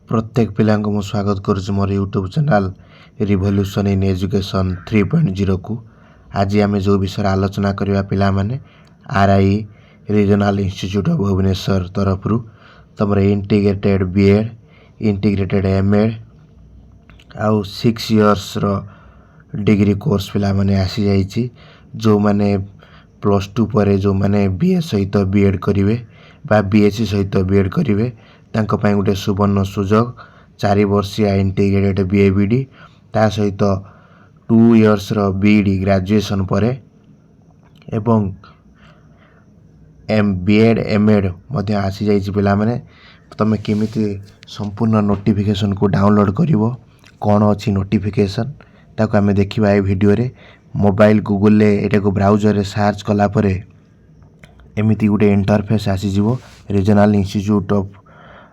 प्रत्येक पिलांको मु स्वागत करुछु मोर YouTube channel revolution in education 3.0 को। आज आम जो विषय आलोचना करवा पिला माने RI regional institute of Bhubaneswar तरफ तुम इंटीग्रेटेड बीएड इंटीग्रेटेड एमएड आउ 6 इयर्स रो डिग्री कोर्स पिला माने आसी जाइछि। जो माने +2 पर जो माने बीए सहित बीएड करिवे बा बीएससी सहित बीएड करिवे तांको पई गुटे सुवर्ण सुजोग 4 वर्षिया इंटीग्रेटेड बीएबीडी ता सहित 2 इयर्स रो बीडी ग्रेजुएशन परे एवं बीएड एमएड मध्य आसी जाइछि। पिला माने तमे केमिति संपूर्ण नोटिफिकेशन को डाउनलोड करिवो कोन अछि नोटिफिकेशन ताको हमें देखिबा ए वीडियो रे। मोबाइल गूगल ले एटा को ब्राउजर रे सर्च कला परे एमिति गुटे इंटरफेस आसी जिवो। Regional institute of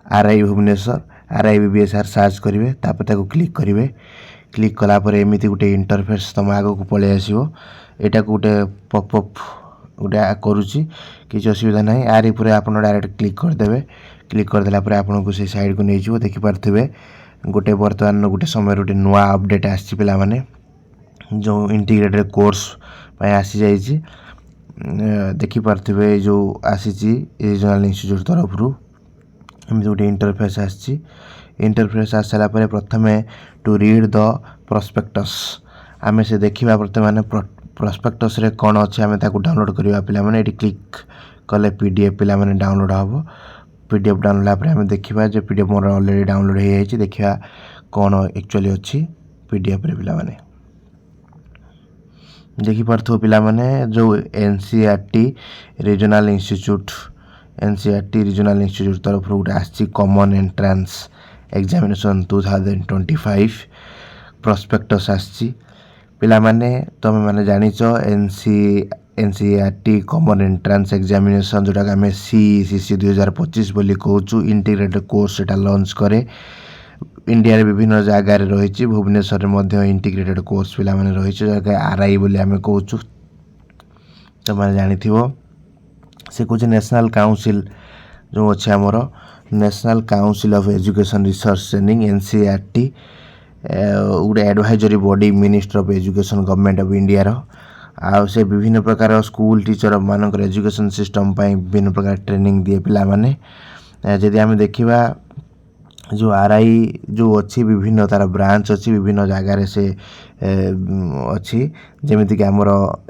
RI Bhubaneswar RI BBSR search करिवे तापर ताको क्लिक करिवे। क्लिक कला परे एमिति गुटे इंटरफेस तम आगो को पळे आसीबो। एटा को गुटे पॉपअप गुटे करूची किछ असुविधा नाही। आरी पुरे आपण डायरेक्ट क्लिक कर देबे। क्लिक कर देला परे आपण को से साइड को नै जिवो। देखि पारथिबे गुटे वर्तमान गुटे समय गुटे नवा अपडेट आछि पिला माने जो इंटीग्रेटेड कोर्स पय आसी जाइछि। देखि पारथिबे जो आसीछि रीजनल इंस्टीट्यूट तरफ रु एमिति गुटे इंटरफेस आछि। इंटरफेस आसला परे प्रथमे टू रीड द प्रोस्पेक्टस आमे से देखिबा वर्तमान प्रोस्पेक्टस रे कोन अछि आमे ताको डाउनलोड करिवा पिला माने एटी क्लिक कले पीडीएफ पिला माने डाउनलोड हबो। पीडीएफ डाउनलोड आपरे हमें देखिबा जे पीडीएफ मोर ऑलरेडी डाउनलोड हे जाइछि। देखिबा कोन एक्चुअली अछि पीडीएफ रे पिला माने देखि परथो पिला माने जो NCERT regional institute NCERT regional institute तरफ गुटे आछि कॉमन एंट्रेंस एग्जामिनेशन 2025 प्रोस्पेक्टस आछि। पिला माने तमे माने जानिचो एनसीईआरटी कॉमन एंट्रेंस एग्जामिनेशन जोटा हमें सीईसीसी 2025 बोली कहूछु इंटीग्रेटेड कोर्स एटा लॉन्च करे। इंडिया रे विभिन्न जगह रे रहिछि। भुवनेश्वर रे मध्य इंटीग्रेटेड कोर्स पिला माने रहिछि जगह आरआई बोली हमें कहूछु। त माने जानिथिबो से कुछ नेशनल काउंसिल जो अछि हमर national council of education research training NCERT उडे advisory body minister of education government of India रो आ से विभिन्न प्रकार स्कूल टीचर मानकर एजुकेशन सिस्टम पई विभिन्न प्रकार ट्रेनिंग दिए पिला माने। जदि हमें देखिबा जो आरआई जो अच्छी विभिन्न तार ब्रांच अच्छी विभिन्न जगह रे से अच्छी जेमिति कि हमर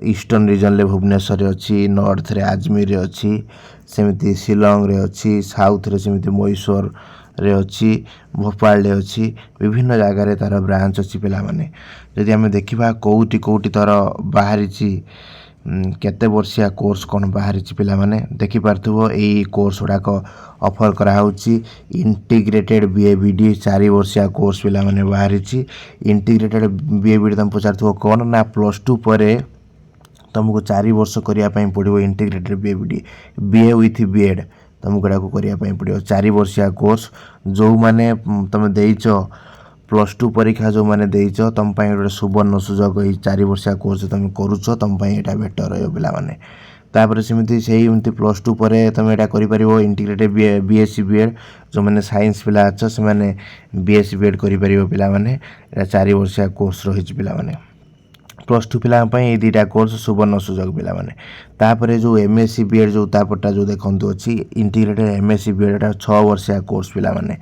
ईस्टर्न रीजन ले भुवनेश्वर रे अच्छी, नॉर्थ रे अजमेर रे अच्छी, सेमिति शिलोंग रे अच्छी, साउथ रे सेमिति मैसूर रे अच्छी, भोपाल रे अच्छी विभिन्न जगह रे तार ब्रांच अच्छी पिला माने। जदि हमें देखिबा कोउटी तार बाहरी ची केते वर्षिया कोर्स कोन बाहरी ची पिला माने देखि पारथुबो। एई कोर्स उडा को ऑफर करा होची इंटीग्रेटेड बीएबीडी 4 वर्षिया कोर्स पिला माने बाहरी ची। इंटीग्रेटेड बीएबीडी तम पचारथुबो कोन ना +2 परे तुमको 4 वर्ष करिया पई पडिबो इंटीग्रेटेड बीएबीडी बीए विथ बीएड तुमको एडा को करिया पई पडिबो 4 वर्षिया कोर्स। जो माने तमे देइचो +2 परीक्षा जो माने देइचो तम पई एक सुवर्ण सुजोग ए 4 वर्षिया कोर्स तमे करूचो तम पई एटा बेटर रहयो पिला माने। तापर सेमिति सेही +2 परे तमे एटा करि परिबो इंटीग्रेटेड बीएससी बीएड जो माने साइंस पिला अछ से माने बीएससी बीएड करि परिबो पिला माने एटा 4 वर्षिया कोर्स रहिछ पिला माने। +2 पिला पई ए दुटा कोर्स सुवर्ण सुजोग पिला माने। तापर जो एमएससी बीएड जो तापटा जो देखंतु अछि इंटीग्रेटेड एमएससी बीएड एटा 6 वर्षिया कोर्स पिला माने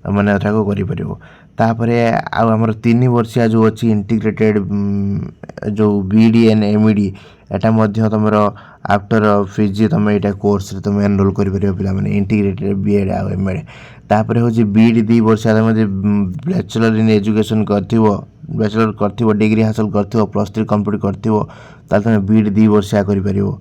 माने एटा को करि परिबो। तापरे आ हमर 3 वर्षिया जो अछि इंटीग्रेटेड जो BD and MED Etah Madhya तमरो after PG तमे एटा कोर्स रे तमे एनरोल करि परिबो पिला माने इंटीग्रेटेड बीएड आ एमएड। तापरे होची बीडी 2 वर्षिया तमे बैचलर इन एजुकेशन करथिबो बैचलर करथिबो डिग्री हासिल करथिबो +3 कंप्लीट करथिबो ताल तमे बीडी 2 वर्षिया करि परिबो।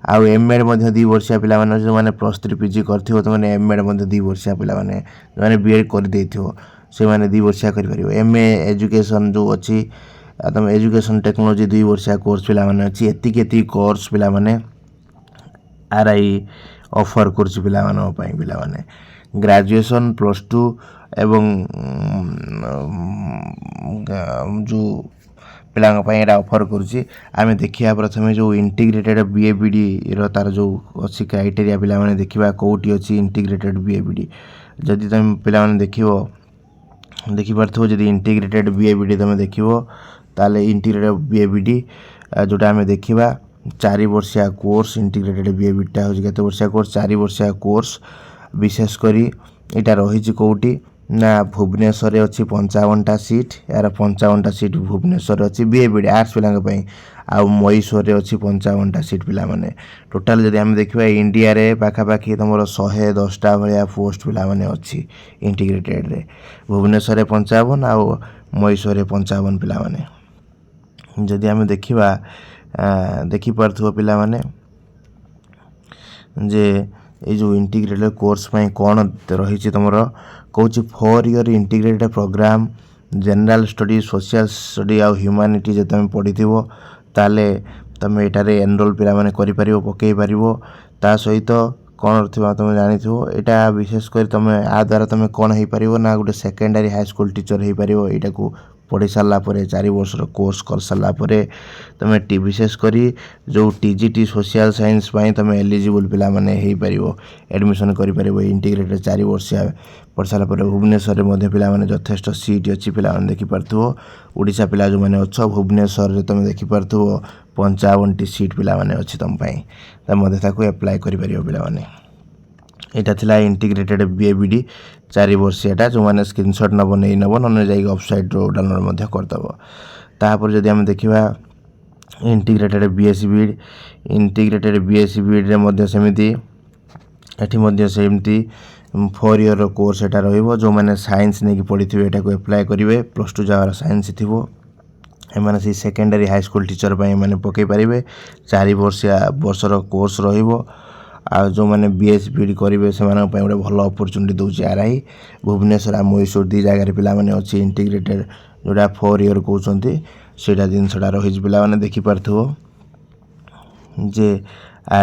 आ एमएड मध्य 2 वर्षिया पिला माने जो माने +3 पीजी करथिबो त माने एमएड मध्य 2 वर्षिया पिला माने जो माने बीएड कर देथिबो से माने 2 वर्षिया करि परिबो। एमए एजुकेशन जो अछि तम एजुकेशन टेक्नोलॉजी 2 वर्षिया कोर्स पिला माने अछि। एति कोर्स पिला माने आरआई ऑफर करछि पिला माने पई पिला माने ग्रेजुएशन +2 एवं जो पिला पई एटा ऑफर करछि। आमे देखिया प्रथमे जो इंटीग्रेटेड बीएबीडी रो तार जो अछि क्राइटेरिया पिला माने देखिबा कोउटी अछि इंटीग्रेटेड बीएबीडी जदि तुम पिला माने देखिबो ଦେଖିପାରୁଥିବ ଯଦି ଇଣ୍ଟିଗ୍ରେଟେଡ୍ BABD ତୁମେ ଦେଖିବ ତାହେଲେ ଇଣ୍ଟିଗ୍ରେଟେଡ୍ BABD ଯେଉଁଟା ଆମେ ଦେଖିବା 4 ବର୍ଷିଆ କୋର୍ସ ଇଣ୍ଟିଗ୍ରେଟେଡ୍ BABDଟା ହେଉଛି କେତେ ବର୍ଷିଆ କୋର୍ସ 4 ବର୍ଷିଆ କୋର୍ସ ବିଶେଷ କରି ଏଇଟା ରହିଛି କେଉଁଠି ନା ଭୁବନେଶ୍ୱରରେ ଅଛି 55ଟା ସିଟ୍ ଏହାର 55ଟା ସିଟ୍ ଭୁବନେଶ୍ୱରରେ ଅଛି BABD ଆର୍ଟ୍ସ ପିଲାଙ୍କ ପାଇଁ ଆଉ ମହୀଶୂରରେ ଅଛି 55ଟା ସିଟ୍ ପିଲାମାନେ ଟୋଟାଲ୍ ଯଦି ଆମେ ଦେଖିବା ଇଣ୍ଡିଆରେ ପାଖାପାଖି ତୁମର 110ଟା ଭଳିଆ ପୋଷ୍ଟ ପିଲାମାନେ ଅଛି ଇଣ୍ଟିଗ୍ରେଟେଡ୍ରେ ଭୁବନେଶ୍ୱରରେ 55 ଆଉ ମହୀଶୂରରେ 55 ପିଲାମାନେ ଯଦି ଆମେ ଦେଖିବା ଦେଖିପାରୁଥିବ ପିଲାମାନେ ଯେ এই ଯେଉଁ ଇଣ୍ଟିଗ୍ରେଟେଡ୍ କୋର୍ସ ପାଇଁ କ'ଣ ରହିଛି ତୁମର କହୁଛି 4 year integrated programme general study social study ଆଉ ହ୍ୟୁମାନିଟି ଯଦି ତୁମେ ପଢ଼ିଥିବ ତାହେଲେ ତୁମେ ଏଠାରେ ଏନରୋଲ୍ ପିଲାମାନେ କରିପାରିବ ପକାଇ ପାରିବ ତା ସହିତ କ'ଣ ଥିବା ତୁମେ ଜାଣିଥିବ ଏଇଟା ବିଶେଷ କରି ତୁମେ ଆ ଦ୍ୱାରା ତୁମେ କ'ଣ ହେଇପାରିବ ନା ଗୋଟେ ସେକେଣ୍ଡାରୀ ହାଇସ୍କୁଲ୍ ଟିଚର୍ ହେଇପାରିବ ଏଇଟାକୁ ପଢ଼ି ସାରିଲା ପରେ 4 ବର୍ଷର କୋର୍ସ କରିସାରିଲା ପରେ ତୁମେ ବିଶେଷ କରି ଯେଉଁ TGT ସୋସିଆଲ୍ ସାଇନ୍ସ ପାଇଁ ତୁମେ ଏଲିଜିବୁଲ୍ ପିଲାମାନେ ହେଇପାରିବ ଆଡ଼ମିସନ୍ କରିପାରିବ ଇଣ୍ଟିଗ୍ରେଟେଡ୍ 4 ବର୍ଷିଆ ପଢ଼ିସାରିଲା ପରେ ଭୁବନେଶ୍ୱରରେ ମଧ୍ୟ ପିଲାମାନେ ଯଥେଷ୍ଟ ସିଟ୍ ଅଛି ପିଲାମାନେ ଦେଖିପାରୁଥିବ ଓଡ଼ିଶା ପିଲା ଯେଉଁମାନେ ଅଛ ଭୁବନେଶ୍ୱରରେ ତୁମେ ଦେଖିପାରୁଥିବ 55ଟି ସିଟ୍ ପିଲାମାନେ ଅଛି ତୁମ ପାଇଁ ତୁମେ ମଧ୍ୟ ତାକୁ ଆପ୍ଲାଏ କରିପାରିବ ପିଲାମାନେ ଏଇଟା ଥିଲା ଇଣ୍ଟିଗ୍ରେଟେଡ୍ BABD 4 ବର୍ଷିଆଟା ଯେଉଁମାନେ ସ୍କ୍ରିନଶଟ୍ ନେବ ନହେଲେ ଯାଇକି ୱେବସାଇଟ୍ରୁ ଡାଉନଲୋଡ଼ ମଧ୍ୟ କରିଦେବ ତାପରେ ଯଦି ଆମେ ଦେଖିବା ଇଣ୍ଟିଗ୍ରେଟେଡ୍ BSc BEdରେ ମଧ୍ୟ ସେମିତି ଏଠି ମଧ୍ୟ ସେମିତି 4 ଇୟର୍ର କୋର୍ସ ଏଟା ରହିବ ଯେଉଁମାନେ ସାଇନ୍ସ ନେଇକି ପଢ଼ିଥିବେ ଏଟାକୁ ଆପ୍ଲାଏ କରିବେ +2 ଯାହାର ସାଇନ୍ସ ଥିବ ଏମାନେ ସେଇ ସେକେଣ୍ଡାରୀ ହାଇସ୍କୁଲ୍ ଟିଚର୍ ପାଇଁ ଏମାନେ ପକାଇ ପାରିବେ 4 ବର୍ଷର କୋର୍ସ ରହିବ ଆଉ ଯେଉଁମାନେ BSc BEd କରିବେ ସେମାନଙ୍କ ପାଇଁ ଗୋଟେ ଭଲ ଅପରଚ୍ୟୁନିଟି ଦେଉଛି RI ଭୁବନେଶ୍ୱର ଆଉ ମହୀଶୂର ଦୁଇ ଜାଗାରେ ପିଲାମାନେ ଅଛି ଇଣ୍ଟିଗ୍ରେଟେଡ୍ ଯେଉଁଟା 4 ଇୟର୍ କହୁଛନ୍ତି ସେଇଟା ଜିନିଷଟା ରହିଛି ପିଲାମାନେ ଦେଖିପାରୁଥିବ ଯେ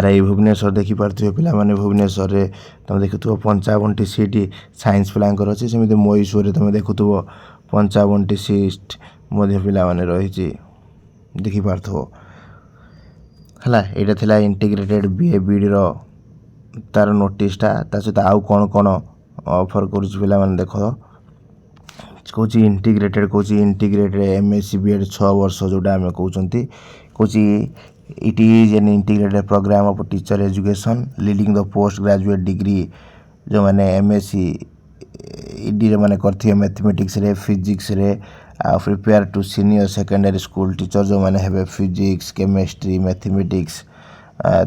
RI ଭୁବନେଶ୍ୱର ଦେଖିପାରୁଥିବେ ପିଲାମାନେ ଭୁବନେଶ୍ୱରରେ ତୁମେ ଦେଖୁଥିବ 55ଟି ସିଟ୍ ସାଇନ୍ସ ପିଲାଙ୍କର ଅଛି ସେମିତି ମହୀଶୂରରେ ତୁମେ ଦେଖୁଥିବ 55ଟି ସିଟ୍ ମଧ୍ୟ ପିଲାମାନେ ରହିଛି ଦେଖିପାରୁଥିବ ହେଲା ଏଇଟା ଥିଲା ଇଣ୍ଟିଗ୍ରେଟେଡ୍ BABDର ତାର ନୋଟିସ୍ଟା ତା ସହିତ ଆଉ କ'ଣ କ'ଣ ଅଫର୍ କରୁଛି ପିଲାମାନେ ଦେଖ କହୁଛି ଇଣ୍ଟିଗ୍ରେଟେଡ୍ MSc BEd 6 ବର୍ଷ ଯେଉଁଟା ଆମେ କହୁଛନ୍ତି କହୁଛି it is an integrated program of teacher education leading the post graduate degree ଯେଉଁମାନେ MSc ED ମାନେ କରିଥିବେ ମ୍ୟାଥମେଟିକ୍ସରେ ଫିଜିକ୍ସରେ ଆଉ prepare to senior secondary school teacher ଯେଉଁମାନେ ହେବେ ଫିଜିକ୍ସ କେମିଷ୍ଟ୍ରି ମ୍ୟାଥମେଟିକ୍ସ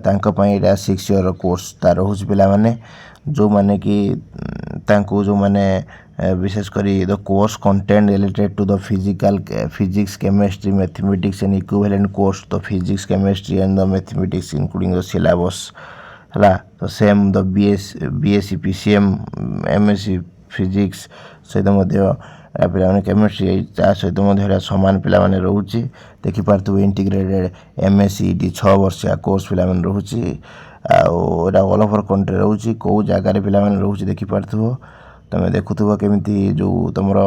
ତାଙ୍କ ପାଇଁ ଏଇଟା 6 ଇୟର୍ର କୋର୍ସ ତାର ରହୁଛି ପିଲାମାନେ ଯେଉଁମାନେ କି ତାଙ୍କୁ ଯେଉଁମାନେ ବିଶେଷ କରି the course content related to the physics chemistry mathematics and equivalent course the physics chemistry and the mathematics including the syllabus ହେଲା ତ ସେମ୍ ଦ BSc PCM MSc ଫିଜିକ୍ସ ସହିତ ମଧ୍ୟ ପିଲାମାନେ କେମିଷ୍ଟ୍ରି ତା ସହିତ ମଧ୍ୟ ଏଇଟା ସମାନ ପିଲାମାନେ ରହୁଛି ଦେଖିପାରୁଥିବ ଇଣ୍ଟିଗ୍ରେଟେଡ୍ MSc ED 6 ବର୍ଷିଆ କୋର୍ସ ପିଲାମାନେ ରହୁଛି ଆଉ ଏଇଟା ଅଲ୍ ଓଭର୍ କଣ୍ଟ୍ରି ରହୁଛି କେଉଁ ଜାଗାରେ ପିଲାମାନେ ରହୁଛି ଦେଖିପାରୁଥିବ ତୁମେ ଦେଖୁଥିବ କେମିତି ଯେଉଁ ତୁମର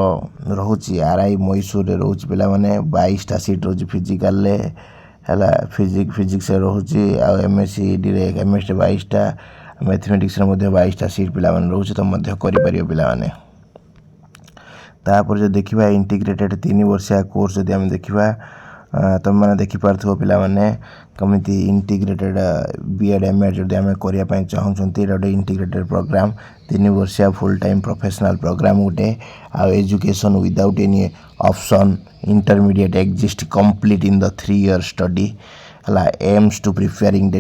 ରହୁଛି RI ମହୀଶୂରରେ ରହୁଛି ପିଲାମାନେ 22ଟା ସିଟ୍ ରହୁଛି ଫିଜିକାଲରେ ହେଲା ଫିଜିକ୍ସରେ ରହୁଛି ଆଉ MSc EDରେ କେମିଷ୍ଟ୍ରି 22ଟା ମ୍ୟାଥମେଟିକ୍ସରେ ମଧ୍ୟ 22ଟା ସିଟ୍ ପିଲାମାନେ ରହୁଛି ତୁମେ ମଧ୍ୟ କରିପାରିବ ପିଲାମାନେ ତାପରେ ଯଦି ଦେଖିବା ଇଣ୍ଟିଗ୍ରେଟେଡ୍ 3 ବର୍ଷିଆ କୋର୍ସ ଯଦି ଆମେ ଦେଖିବା ତୁମେମାନେ ଦେଖିପାରୁଥିବ ପିଲାମାନେ କେମିତି ଇଣ୍ଟିଗ୍ରେଟେଡ୍ BEd MAd ଯଦି ଆମେ କରିବା ପାଇଁ ଚାହୁଁଛନ୍ତି ଏଇଟା ଗୋଟେ ଇଣ୍ଟିଗ୍ରେଟେଡ୍ ପ୍ରୋଗ୍ରାମ୍ 3 ବର୍ଷିଆ ଫୁଲ୍ ଟାଇମ୍ ପ୍ରୋଫେସନାଲ୍ ପ୍ରୋଗ୍ରାମ୍ ଗୋଟେ ଆଉ education without any option intermediate exist complete in the 3 year study ହେଲା aims to preparing the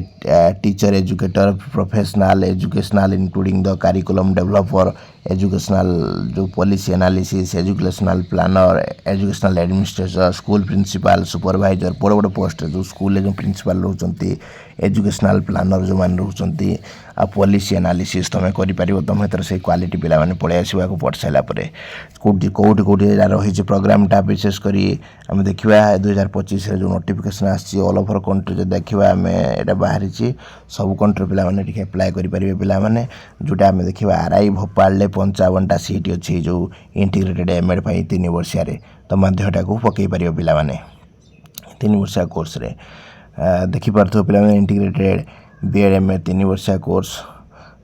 teacher educator professional educational including the curriculum developer educational जो policy analysis educational planner educational administrator school principal supervisor बड़ बड़ post जो school जो principal रहउचंती educational planner जो मान रहउचंती आ policy analysis तुम कर तुम तर से क्वालिटी पिला माने पड़े आसवा पढ़ सारा कौटी कौटी कौटी रही प्रोग्रामटा विशेषकर आम देखा 2025 जो नोटिफिकेशन आसी ऑल ओवर कंट्री जो देखा आम यहाँ बाहरी सब कंट्री पिला माने एप्लाय करेंगे पिला माने जोटा आम देखा RI भोपाल 55टा सीट अच्छी जो इंटीग्रेटेड MAd 3 वर्षिया तो मध्यटा को पकई पार पिला माने 3 वर्षिया कोर्स रे देखिपार पिला इंटीग्रेटेड BEd MAd 3 वर्षिया कोर्स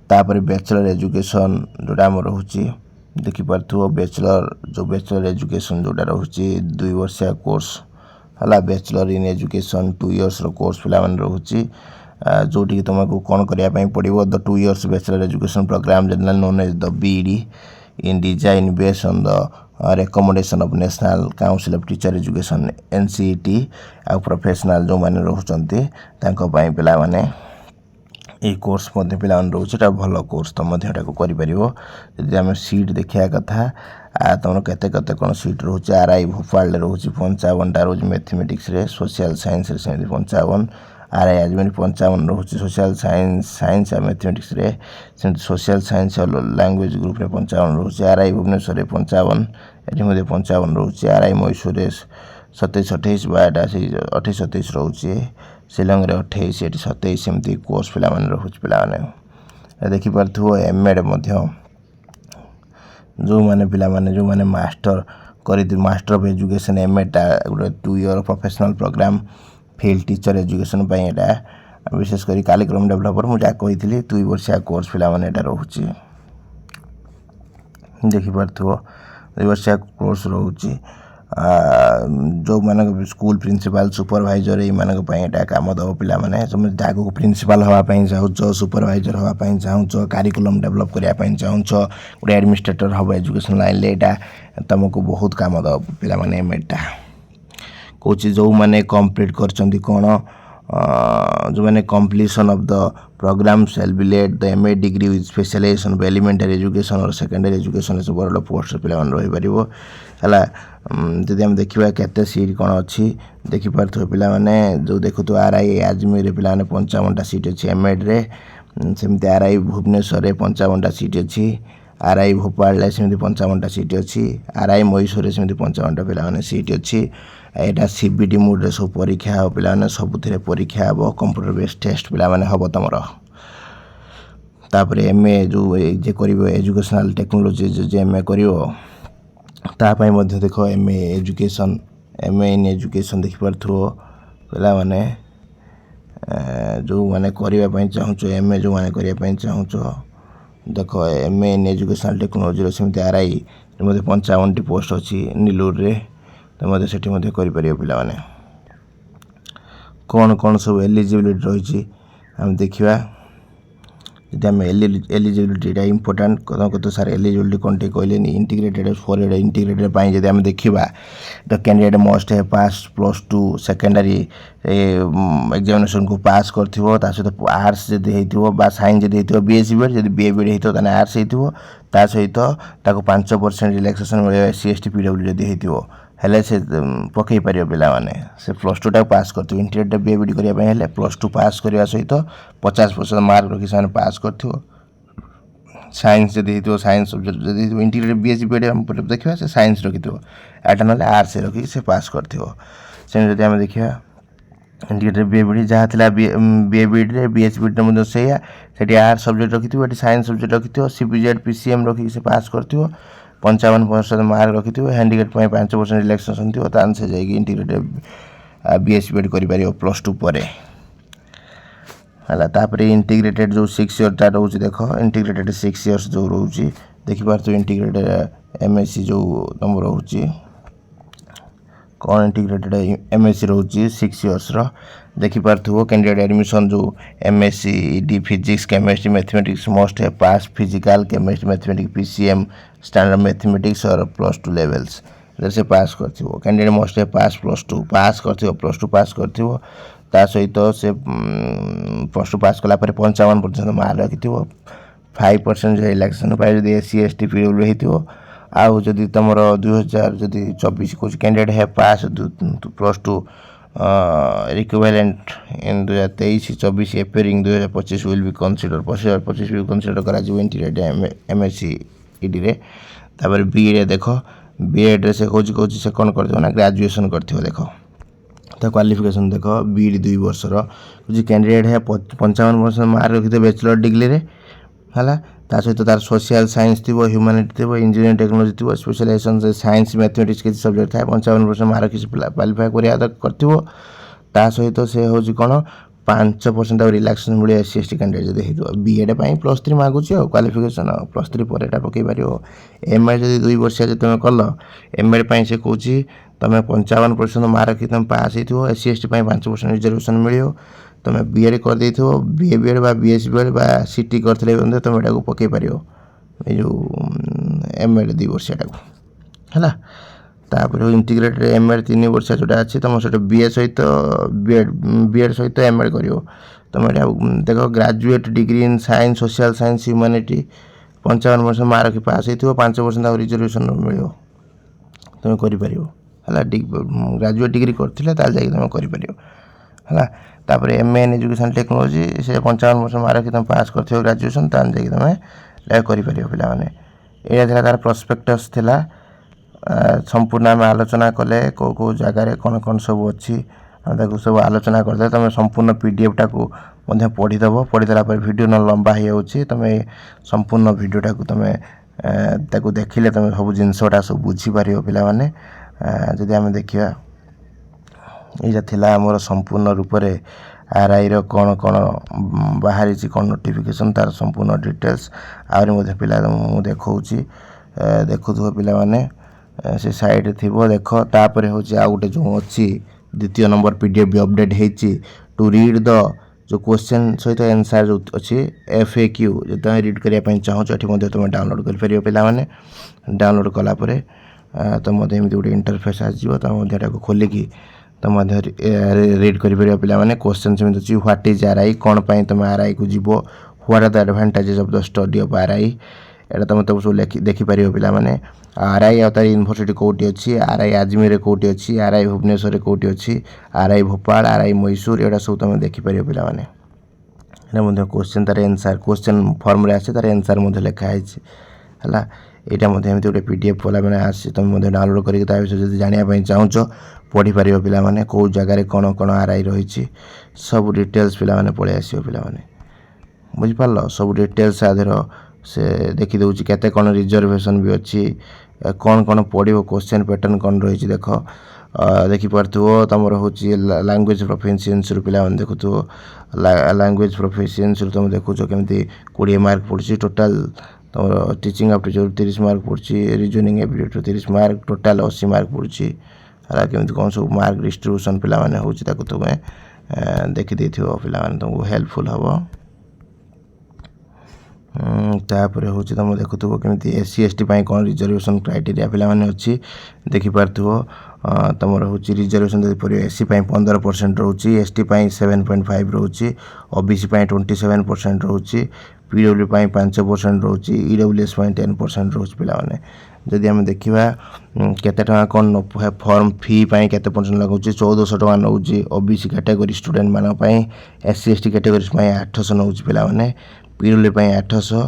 तापर बैचलर एजुकेशन जोटा आम रोचे देखिपु बैचलर जो बैचलर एजुकेशन जोटा रोचे 2 वर्षिया कोर्स है bachelor in education 2 years course पिला रोचे जोटी तुमको कौन करने पड़ो the 2 years bachelor education programme general known as the BEd in design based on the recommendation of National Council of Teacher Education NCET आ प्रोफेशनल जो माने रोचंती तांको पई पिला माने ए कोर्स मध्ये पिला मन रोचे ता भलो कोर्स त मध्ये एटा को करि परिबो यदि हम सीट देखिया कथा आ तमरो केते केते कोन सीट रोचे आरआई भोपाल रे रोचे 55 टा रोज मैथमेटिक्स रे सोशल साइंस रे 55 आरआई आजमेन 55 रोचे सोशल साइंस आ मैथमेटिक्स रे सोशल साइंस और लैंग्वेज ग्रुप रे 55 रोचे आरआई भुवनेश्वर रे 55 एठी मध्ये 55 रोचे आरआई मैसूर रे 27 28 बाटा से 28 27 रोचे शिलंग रे 28 एठी 27 एमती कोर्स पिला माने रोच पिला माने देखि परथु एमएड मध्ये जो माने पिला माने जो माने मास्टर करि मास्टर ऑफ एजुकेशन एमएड ता 2 year professional programme field teacher education पई एटा विशेष करी कार्यक्रम डेवलपर मु जा कहितली 2 वर्षिया कोर्स पिला माने एटा रहउची देखि परथु 2 वर्षिया कोर्स रहउची जो माने स्कूल प्रिंसिपल सुपरवाइजर ए माने पई एटा काम दो पिला माने तुम जागो प्रिंसिपल हवा पई चाहू छ सुपरवाइजर हवा पई चाहू छ करिकुलम डेवलप करिया पई चाहू छ गुड एडमिनिस्ट्रेटर हवा एजुकेशन लाइन ले एटा तुमको बहुत काम दो पिला माने मेटा कोच जो माने कंप्लीट करचंदी कोन जो माने completion of the programme shall be let the MA degree with specialisation of elementary education और सेकेंडरी एजुकेशन से बड़ पोस्ट पिला मन रही परिबो हला जदि हम देखिबा केते सीट कोन अछि देखि परथो पिला माने जो देखु तो आरआई अजमेर रे पिला माने 55 टा सीट अछि एमएड रे सेमते आरआई भुवनेश्वर रे 55 टा सीट अछि आरआई भोपाल रे सेमते 55 टा सीट अछि आरआई मैसूर रे सेमते 55 टा पिला माने सीट अछि एटा सीबीटी मोड रे सब परीक्षा हो पिला माने सबुथिरे परीक्षा हो कंप्यूटर बेस्ड टेस्ट पिला माने हबो तमरो तापरे एमए जो जे करिवो एजुकेशनल टेक्नोलॉजी जो एमए करिवो ता पई मध्ये देखो MA education MA in education देखि परथो पिला माने जो माने करिवा पई चाहू छ एमए जो माने करिया पई चाहू छ देखो एमए इन एजुकेशनल टेक्नोलॉजी रे सेमते आरआई मध्ये 55 टी पोस्ट अछि नीलूर रे तो मध्ये सेठी मध्ये करि परियो पिला माने कोन कोन सब एलिजिबिलिटी रही छी हम देखिबा यदि हम एलिजिबिलिटी टा इंपोर्टेंट कतो सारे एलिजिबिलिटी कोनटे कहले इंटीग्रेटेड फॉर इंटीग्रेटेड पाई यदि हम देखिबा the candidate must have pass +2 secondary examination को पास करथिवो ता सहित आर्ट्स जदि हेतिवो बा साइंस जदि हेतिवो बीएससी बीएड जदि बीएबीडी हेतिवो ता आर्ट्स हेतिवो ता सहित ताको 5% रिलैक्सेशन मिले एससी पीडब्ल्यू जदि हेतिवो हेले से पकई पारियो पिला माने से +2 टा पास करथि इंटीग्रेटेड बीएबीडी करिया पय हेले +2 पास करिया सहित 50% मार्क रखि साने पास करथिवो साइंस जदि हेतिवो साइंस सब्जेक्ट जदि इंटीग्रेटेड बीएससी बीएड हम देखिबा से साइंस रखिथिवो एटा नले आर्ट्स रखि से पास करथिवो से जदि हम देखिबा इंटीग्रेटेड बीएबीडी जहा थिला बीएबीडी रे बीएससी रे मध्ये सेया सेठी आर्ट्स सब्जेक्ट रखिथिवो एटी साइंस सब्जेक्ट रखिथिवो सीपीजेड पीसीएम रखि से पास करथिवो 55% मार्क रखिथिवो हैंडीकेप पय 5% रिलैक्सेशन थिवो तान से जाई इंटीग्रेटेड बीएससी बीएड करि पारियो +2 परे हला तापरे इंटीग्रेटेड जो 6 इयर ता रहउची देखो इंटीग्रेटेड 6 इयर्स जो रहउची देखि पारतो इंटीग्रेटेड एमएससी जो तम रहउची कोन इंटीग्रेटेड एमएससी रहउची 6 इयर्स रो देखि पारथो कैंडिडेट एडमिशन जो MSc D physics chemistry mathematics must have pass physical chemistry mathematics PCM standard mathematics और +2 लेवल्स जैसे पास करथिवो कैंडिडेट मस्ट हैव पास +2 पास करथिवो +2 पास करथिवो ता सहित से +2 पास कला पर 55% मार्क रखिथिवो 5% जो रिलैक्सेशन पाइ जदि एससी एसटी पीडब्ल्यू हेतिवो आउ जदि तमरो 2024 कुछ कैंडिडेट है पास +2 equivalent in 2023-24 appearing 2025 will be considered 25 will consider करा जो इंटीग्रेटेड एमएससी ईडी रे तापर बी रे देखो बीएड रे से कोच से कोन करथो ना ग्रेजुएशन करथो देखो तो क्वालिफिकेशन देखो बीडी 2 वर्ष रो कुछ कैंडिडेट है 55% मार्क रखिते बैचलर डिग्री रे हला ता सहित तार सोशल साइंस थिबो ह्यूमैनिटी थिबो इंजीनियरिंग टेक्नोलॉजी थिबो स्पेशलाइजेशन से साइंस मैथमेटिक्स के सब्जेक्ट थाए 55% मार्क किछ क्वालिफाई करिया करथिबो ता सहित से होची कोन 5% ଆଉ ରିଲାକ୍ସେସନ୍ ମିଳିବ SC/ST कैंडिडेट जदि हो बीएड +3 मागुची क्वालिफिकेशन +3 पर एटा पकई पार एमएड जब 2 वर्षिया जो तुम कल एमएड से कौन तुम 55% मार्क रखी तुम पास हो SC/ST 5% रिजर्वेशन मिल तुम बीएड कर बीएड बा बीएससी बीएड बा सीटी करते तुम एटा पकई पार जो एमएड 2 वर्षिया है तापर इंटीग्रेटेड एमएड 3 वर्षिया जोटा अच्छी तुम से बीए सहित बीएड सहित एमएड कर तुम देख graduate degree in science social science humanity 55% mark pass हो 5% रिजर्वेशन मिल तुम कर ग्रेजुएट डिग्री करते तुम कर एमए इन एजुकेशन टेक्नोलॉजी से 55% मार्क तुम पास कर ग्रेजुएशन तुम कर पाने यहाँ तार प्रोस्पेक्टस थिला संपूर्ण आम आलोचना कले कौ जगार कौन कौन सब अच्छी सब आलोचना करदे तुम संपूर्ण पीडीएफ टाकू पढ़ीदेव पढ़ीदेला वीडियो न लंबा हो तुम संपूर्ण वीडियोटा को तुम देखिले तुम सब जिनसटा सब बुझीपार पाने जदि आम देखा यहाँ थिला आमर संपूर्ण रूप से आरआई कौन कौन बाहरी कौन नोटिफिकेशन तार संपूर्ण डिटेल्स आहरी पिला देखा देखु पिला से साइड थी देख तापर हूँ आ गए जो अच्छी द्वितीय नंबर पीडीएफ भी अपडेट होती टू रीड द जो क्वेश्चन सहित आंसर जो अच्छी FAQ जो तुम रीड करने चाहो ये तुम डाउनलोड कर पाने डाउनलोड कलापर तुम गोटे इंटरफेस आसो तुम खोलिकी तुम रीड कर पाने क्वेश्चन सेम अच्छी व्हाट इज आरआई कौन पाई तुम आरआई को जीव what are the advantages of the study of RI एटा तुम तब सब देखिपार पाने आरआई और तार यूनिवर्सिटी कौटी अच्छी आरआई आजमेर कौटी अच्छी आरआई भुवनेश्वर कौटी अच्छी आरआई भोपाल आरआई मैसूर एटा सब तुम देखिपार पाने क्वेश्चन तार आंसर क्वेश्चन फॉर्म रे आसे तार आंसर लिखाई है यहाँ गोटे पीडीएफ वाला मैंने आसी तुम डाउनलोड करके जानापी चाहूच पढ़ी पार पाने कौ जगार कौन कौन आरआई रही सब डिटेल्स पाने पलि आस पाने बुझिपार सब डिटेल्स आधर से देखीदे केते कौन रिजर्वेशन भी अच्छी कौन कौन पढ़ो क्वेश्चन पैटर्न कौन रही देख देखिपार तुम हूँ लैंग्वेज प्रोफिशिएंसी पिला देखु लैंग्वेज प्रोफिशिएंसी तुम देखु केमी 20 मार्क पड़ी टोटाल तुम टीचिंग एप्टीट्यूड 30 मार्क पड़ी reasoning ability 30 mark total 80 mark पड़ी है केमी कौन सब मार्क डिस्ट्रीब्यूशन पिला हूँ तुम देखीदे पिला तुमको हेल्पफुल हम तापर हूँ तुम देखु केमी SC/ST कौन रिजर्वेशन क्राइटेरिया पाने अच्छी देखिपार तुम हूँ रिजर्वेशन जब पड़े SC 15% रोचे ST 7.5 रोचे OBC 27% रोचे PW 5% रोचे EWS 10% रोच पाने जदि आम देखा केते टका कौन फॉर्म फी केते परसेंट लगुच 1400 टका नौ OBC कैटेगरी स्टूडेंट मान SC/ST कैटेगरी 800 नौ पाने PW 800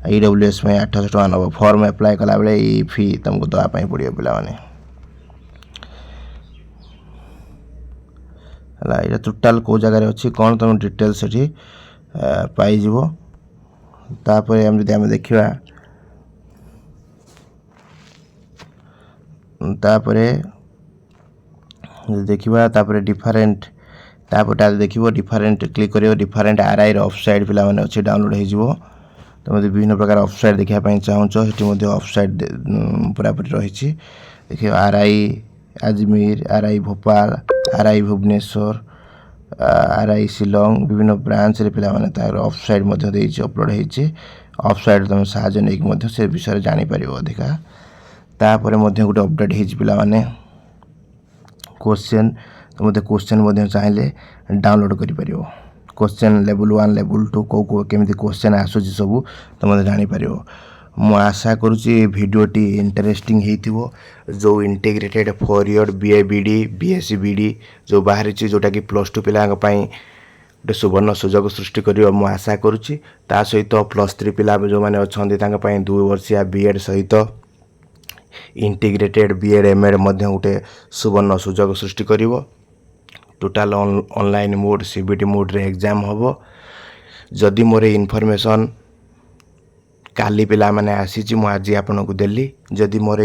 EWS 800 टका नब फॉर्म अप्लाई कला बेले ये फी तुमको दवाई पड़ो पाने है टोटाल कौ जगार अच्छी कौन तुम डिटेल्स ये पाइज तापर आम देखा देखा डिफरेंट तापर देख डिफरेंट क्लिक कर डिफरेंट आरआई ऑफसाइड पिला अच्छे डाउनलोड हो तुम विभिन्न प्रकार ऑफसाइड देखापी चाहूच ये ऑफसाइड पूरापूरी रही देख RI Ajmer RI Bhopal RI Bhubaneswar RI Shillong विभिन्न ब्रांच रे पिला माने तार ऑफसाइड अपलोड होती ऑफसाइड तुम साहय नहीं से विषय जापर अधिका तापर गोटे अपडेट हो पिला माने क्वेश्चन तुम क्वेश्चन चाहिए डाउनलोड कर क्वेश्चन लेवल 1 लेवल 2 कौ केमी क्वेश्चन आसूँ सब तुम जापर मु आशा करुँची भिडियोटी इंटरेस्टिंग हो जो integrated 4 year BA BD BSc BD जो बाहरी जोटा कि +2 पिला गोटे सुवर्ण सुजोग सृष्टि कर आशा करुँची ता सहित +3 पिला जो मैंने अच्छा 2 वर्षिया बीएड सहित इंटीग्रेटेड बीएड एमएड गोटे सुवर्ण सुजोग सृष्टि कर total online mode CBT mode रे एग्जाम हम जदि मोर इनफॉरमेशन काली पिला माने आसी आज आपन को देली जदि मोर